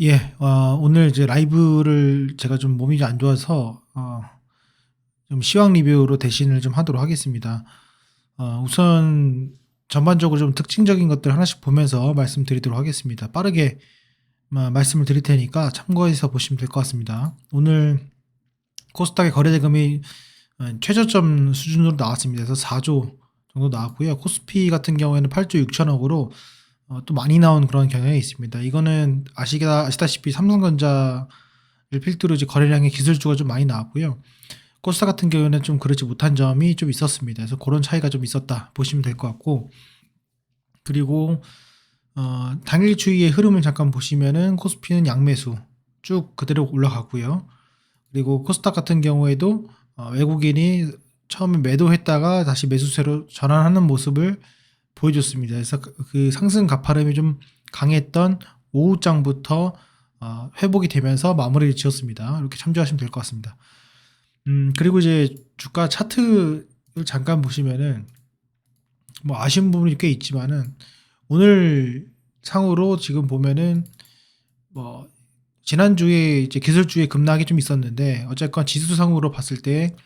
예. 오늘 이제 라이브를 제가 좀 몸이 좀 안 좋아서 좀 시황 리뷰로 대신을 좀 하도록 하겠습니다. 우선 전반적으로 좀 특징적인 것들 하나씩 보면서 말씀드리도록 하겠습니다. 빠르게 말씀을 드릴 테니까 참고해서 보시면 될 것 같습니다. 오늘 코스닥의 거래 대금이 최저점 수준으로 나왔습니다. 그래서 4조 정도 나왔고요. 코스피 같은 경우에는 8조 6천억으로 또 많이 나온 그런 경향이 있습니다. 이거는 아시다시피 삼성전자를 필두로 이제 거래량의 기술주가 좀 많이 나왔고요. 코스닥 같은 경우에는 좀 그렇지 못한 점이 좀 있었습니다. 그래서 그런 차이가 좀 있었다 보시면 될 것 같고, 그리고 당일 추이의 흐름을 잠깐 보시면은 코스피는 양매수 쭉 그대로 올라가고요. 그리고 코스닥 같은 경우에도 외국인이 처음에 매도했다가 다시 매수세로 전환하는 모습을 보여줬습니다. 그래서 그 상승 가파름이 좀 강했던 오후장부터 회복이 되면서 마무리를 지었습니다. 이렇게 참조하시면 될 것 같습니다. 그리고 이제 주가 차트를 잠깐 보시면은 뭐 아쉬운 부분이 꽤 있지만은 오늘 상으로 지금 보면은 뭐 지난주에 이제 기술주의 급락이 좀 있었는데, 어쨌건 지수상으로 봤을 때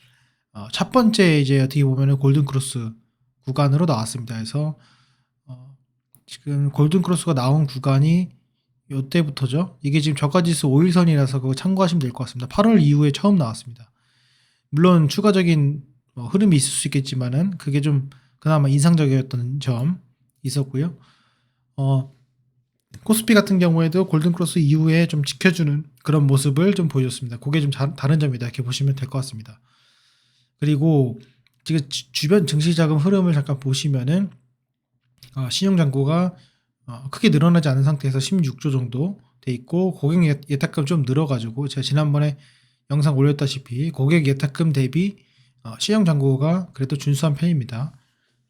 첫 번째 이제 어떻게 보면은 골든크로스 구간으로 나왔습니다. 그래서 지금 골든크로스가 나온 구간이 요때부터죠. 이게 지금 저가지수 5일선이라서 그거 참고하시면 될 것 같습니다. 8월 이후에 처음 나왔습니다. 물론 추가적인 흐름이 있을 수 있겠지만은 그게 좀 그나마 인상적이었던 점 있었고요. 코스피 같은 경우에도 골든크로스 이후에 좀 지켜주는 그런 모습을 좀 보여줬습니다. 그게 좀 다른 점이다, 이렇게 보시면 될 것 같습니다. 그리고 지금 주변 증시자금 흐름을 잠깐 보시면은 신용잔고가 크게 늘어나지 않은 상태에서 16조 정도 돼 있고, 고객 예탁금 좀 늘어가지고 제가 지난번에 영상 올렸다시피 고객 예탁금 대비 신용잔고가 그래도 준수한 편입니다.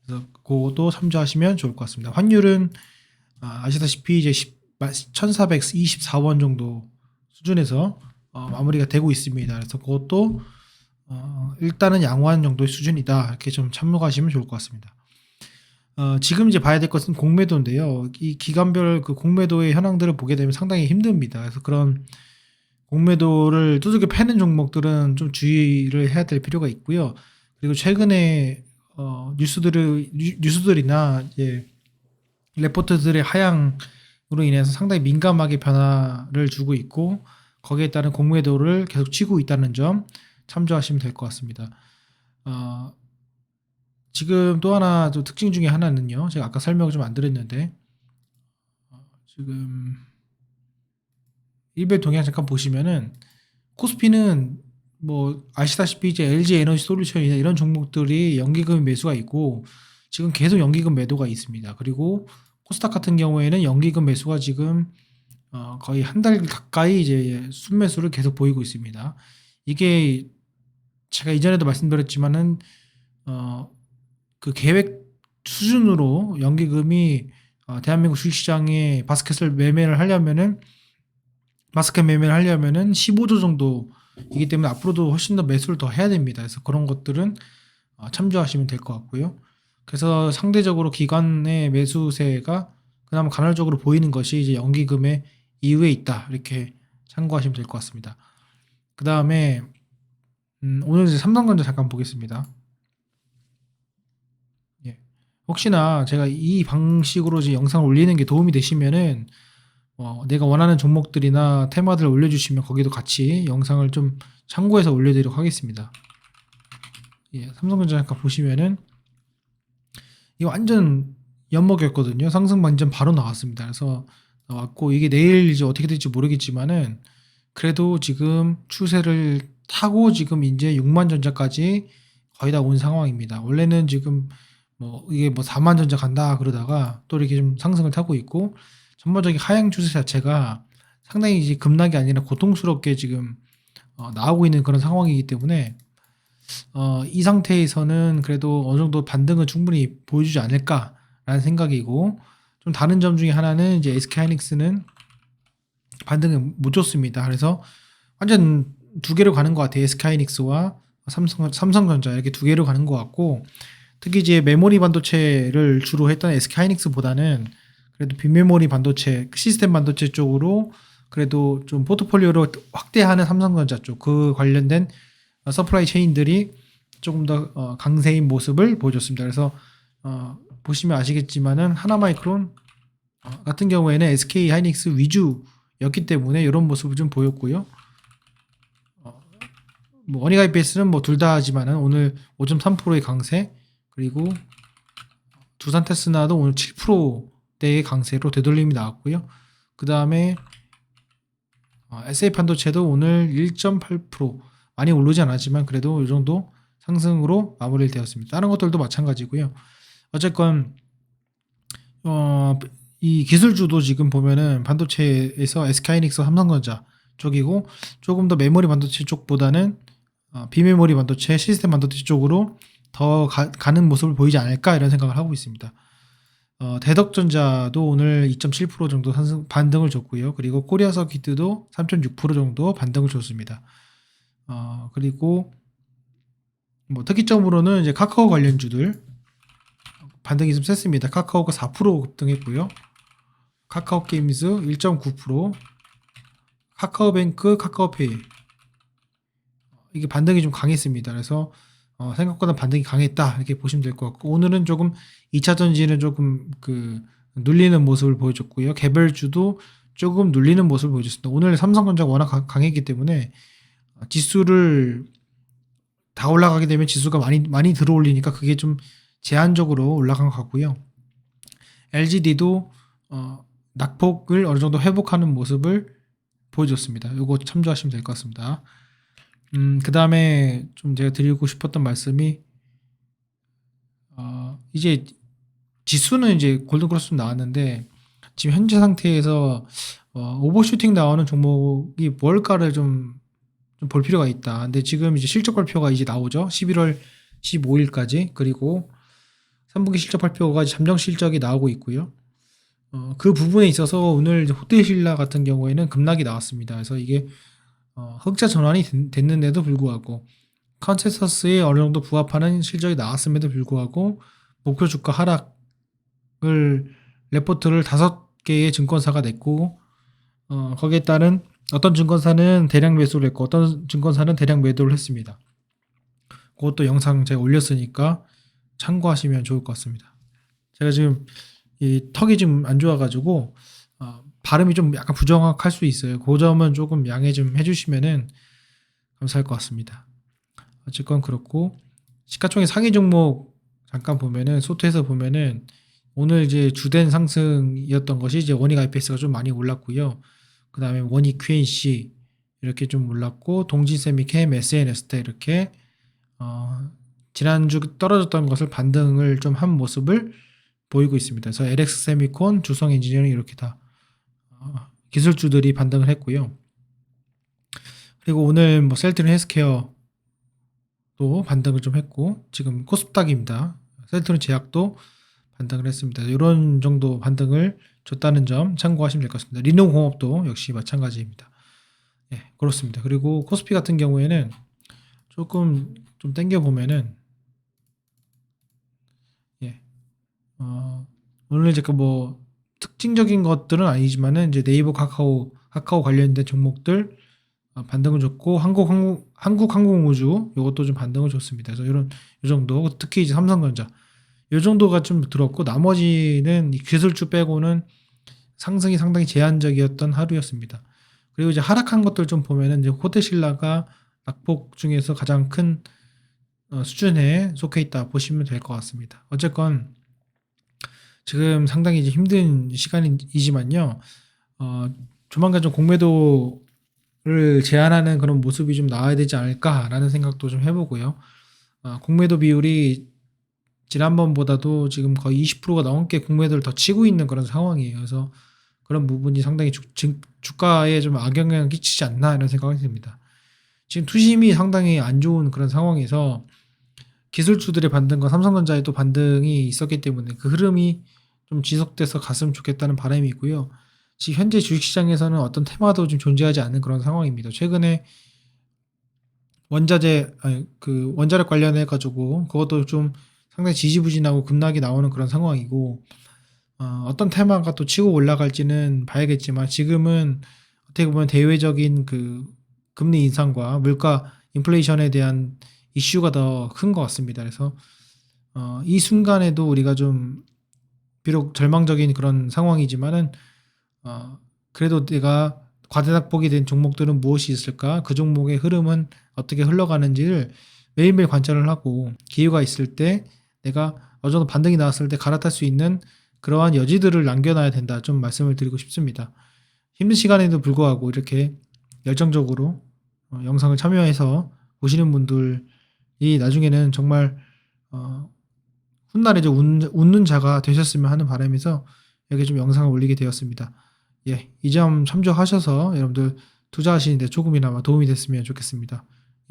그래서 그것도 참조하시면 좋을 것 같습니다. 환율은 아시다시피 이제 1,424원 정도 수준에서 마무리가 되고 있습니다. 그래서 그것도 일단은 양호한 정도의 수준이다, 이렇게 좀 참고하시면 좋을 것 같습니다. 지금 이제 봐야 될 것은 공매도인데요. 이 기간별 그 공매도의 현황들을 보게 되면 상당히 힘듭니다. 그래서 그런 공매도를 두들겨 패는 종목들은 좀 주의를 해야 될 필요가 있고요. 그리고 최근에 뉴스들이나 이제 레포트들의 하향으로 인해서 상당히 민감하게 변화를 주고 있고, 거기에 따른 공매도를 계속 치고 있다는 점 참조하시면 될 것 같습니다. 지금 또 하나 또 특징 중에 하나는요, 제가 아까 설명을 좀 안 드렸는데, 지금 일별 동향 잠깐 보시면은 코스피는 뭐 아시다시피 이제 LG 에너지 솔루션이나 이런 종목들이 연기금 매수가 있고 지금 계속 연기금 매도가 있습니다. 그리고 코스닥 같은 경우에는 연기금 매수가 지금 거의 한 달 가까이 이제 순매수를 계속 보이고 있습니다. 이게 제가 이전에도 말씀드렸지만은 그 계획 수준으로 연기금이 대한민국 주식시장에 바스켓 매매를 하려면은 15조 정도이기 때문에 앞으로도 훨씬 더 매수를 더 해야 됩니다. 그래서 그런 것들은 참조하시면 될 것 같고요. 그래서 상대적으로 기관의 매수세가 그나마 간헐적으로 보이는 것이 이제 연기금의 이후에 있다, 이렇게 참고하시면 될 것 같습니다. 그 다음에 오늘 이제 삼성전자 잠깐 보겠습니다. 예. 혹시나 제가 이 방식으로 이제 영상을 올리는 게 도움이 되시면은 내가 원하는 종목들이나 테마들을 올려주시면 거기도 같이 영상을 좀 참고해서 올려드리도록 하겠습니다. 예, 삼성전자 잠깐 보시면은 이거 완전 연먹이었거든요. 상승 완전 바로 나왔습니다. 그래서 나왔고, 이게 내일 이제 어떻게 될지 모르겠지만은 그래도 지금 추세를 타고 지금 이제 6만 전자까지 거의 다 온 상황입니다. 원래는 지금 이게 4만 전자 간다 그러다가 또 이렇게 좀 상승을 타고 있고, 전반적인 하향 추세 자체가 상당히 이제 급락이 아니라 고통스럽게 지금 나오고 있는 그런 상황이기 때문에 이 상태에서는 그래도 어느 정도 반등은 충분히 보여주지 않을까라는 생각이고, 좀 다른 점 중에 하나는 이제 SK하이닉스는 반등을 못 줬습니다. 그래서 완전 두 개로 가는 것 같아요. SK하이닉스와 삼성전자 이렇게 두 개로 가는 것 같고, 특히 이제 메모리 반도체를 주로 했던 SK하이닉스보다는 그래도 빈메모리 반도체, 시스템 반도체 쪽으로 그래도 좀 포트폴리오로 확대하는 삼성전자 쪽 그 관련된 서플라이 체인들이 조금 더 강세인 모습을 보여줬습니다. 그래서 보시면 아시겠지만은 하나마이크론 같은 경우에는 SK 하이닉스 위주였기 때문에 이런 모습을 좀 보였고요. 뭐 원익 IPS는 뭐 둘 다 하지만은 오늘 5.3%의 강세, 그리고 두산 테스나도 오늘 7%대의 강세로 되돌림이 나왔고요. 그 다음에 SA 반도체도 오늘 1.8% 많이 오르지 않았지만 그래도 이 정도 상승으로 마무리를 되었습니다. 다른 것들도 마찬가지고요. 어쨌건 이 기술주도 지금 보면은 반도체에서 SK하이닉스, 삼성전자 쪽이고 조금 더 메모리 반도체 쪽보다는 비메모리 반도체, 시스템 반도체 쪽으로 더 가는 모습을 보이지 않을까 이런 생각을 하고 있습니다. 대덕전자도 오늘 2.7% 정도 반등을 줬고요. 그리고 코리아 서키트도 3.6% 정도 반등을 줬습니다. 그리고 뭐 특이점으로는 이제 카카오 관련주들 반등이 좀 셌습니다. 카카오가 4% 급등했고요. 카카오 게임즈 1.9%, 카카오뱅크, 카카오페이 이게 반등이 좀 강했습니다. 그래서 생각보다 반등이 강했다 이렇게 보시면 될 것 같고, 오늘은 조금 2차 전지는 조금 눌리는 모습을 보여줬고요. 개별주도 조금 눌리는 모습을 보여줬습니다. 오늘 삼성전자가 워낙 강했기 때문에 지수를 다 올라가게 되면 지수가 많이 들어올리니까 그게 좀 제한적으로 올라간 것 같고요. LGD도 낙폭을 어느 정도 회복하는 모습을 보여줬습니다. 이거 참조하시면 될 것 같습니다. 그 다음에 좀 제가 드리고 싶었던 말씀이 이제 지수는 이제 골든크로스 나왔는데 지금 현재 상태에서 오버슈팅 나오는 종목이 뭘까를 좀 볼 필요가 있다. 근데 지금 이제 실적 발표가 이제 나오죠. 11월 15일까지. 그리고 3분기 실적 발표가 잠정 실적이 나오고 있고요. 그 부분에 있어서 오늘 호텔신라 같은 경우에는 급락이 나왔습니다. 그래서 이게 흑자 전환이 됐는데도 불구하고 컨센서스에 어느 정도 부합하는 실적이 나왔음에도 불구하고 목표 주가 하락을 레포트를 5개의 증권사가 냈고, 거기에 따른 어떤 증권사는 대량 매수를 했고 어떤 증권사는 대량 매도를 했습니다. 그것도 영상 제가 올렸으니까 참고하시면 좋을 것 같습니다. 제가 지금 이 턱이 좀 안 좋아가지고 발음이 좀 약간 부정확할 수 있어요. 그 점은 조금 양해 좀 해주시면은 감사할 것 같습니다. 어쨌건 그렇고, 시가총액 상위 종목 잠깐 보면은 소트에서 보면은 오늘 이제 주된 상승이었던 것이 이제 원익 IPS가 좀 많이 올랐고요. 그 다음에 원익 QNC 이렇게 좀 올랐고, 동진세미캠, SNS대 이렇게 지난주 떨어졌던 것을 반등을 좀 한 모습을 보이고 있습니다. 그래서 LX세미콘, 주성엔지니어링 이렇게 다 기술주들이 반등을 했고요. 그리고 오늘 뭐 셀트리온 헬스케어도 반등을 좀 했고, 지금 코스닥입니다. 셀트리온 제약도 반등을 했습니다. 이런 정도 반등을 줬다는 점 참고하시면 될 것 같습니다. 리노공업도 역시 마찬가지입니다. 예, 그렇습니다. 그리고 코스피 같은 경우에는 조금 좀 땡겨 보면은 오늘 이제 뭐 특징적인 것들은 아니지만은 이제 네이버, 카카오 관련된 종목들 반등을 줬고, 한국항공우주 이것도 좀 반등을 줬습니다. 그래서 이런 이 정도, 특히 이제 삼성전자 이 정도가 좀 들었고, 나머지는 기술주 빼고는 상승이 상당히 제한적이었던 하루였습니다. 그리고 이제 하락한 것들 좀 보면은 이제 호텔신라가 낙폭 중에서 가장 큰 수준에 속해 있다 보시면 될 것 같습니다. 어쨌건 지금 상당히 이제 힘든 시간이지만요. 조만간 좀 공매도를 제한하는 그런 모습이 좀 나와야 되지 않을까라는 생각도 좀 해보고요. 공매도 비율이 지난번보다도 지금 거의 20%가 넘게 공매도를 더 치고 있는 그런 상황이에요. 그래서 그런 부분이 상당히 주가에 좀 악영향을 끼치지 않나 이런 생각이 듭니다. 지금 투심이 상당히 안 좋은 그런 상황에서 기술주들의 반등과 삼성전자의 또 반등이 있었기 때문에 그 흐름이 좀 지속돼서 갔으면 좋겠다는 바람이 있고요. 지금 현재 주식시장에서는 어떤 테마도 좀 존재하지 않는 그런 상황입니다. 최근에 원자력 관련해 가지고 그것도 좀 상당히 지지부진하고 급락이 나오는 그런 상황이고, 어떤 테마가 또 치고 올라갈지는 봐야겠지만 지금은 어떻게 보면 대외적인 그 금리 인상과 물가 인플레이션에 대한 이슈가 더 큰 것 같습니다. 그래서 이 순간에도 우리가 좀 비록 절망적인 그런 상황이지만은 그래도 내가 과대낙폭이 된 종목들은 무엇이 있을까? 그 종목의 흐름은 어떻게 흘러가는지를 매일매일 관찰을 하고 기회가 있을 때 내가 어느 정도 반등이 나왔을 때 갈아탈 수 있는 그러한 여지들을 남겨놔야 된다. 좀 말씀을 드리고 싶습니다. 힘든 시간에도 불구하고 이렇게 열정적으로 영상을 참여해서 보시는 분들이 나중에는 정말 훗날에 이제 웃는 자가 되셨으면 하는 바람에서 이렇게 좀 영상을 올리게 되었습니다. 예, 이 점 참조하셔서 여러분들 투자하시는데 조금이나마 도움이 됐으면 좋겠습니다.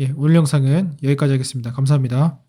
예, 오늘 영상은 여기까지 하겠습니다. 감사합니다.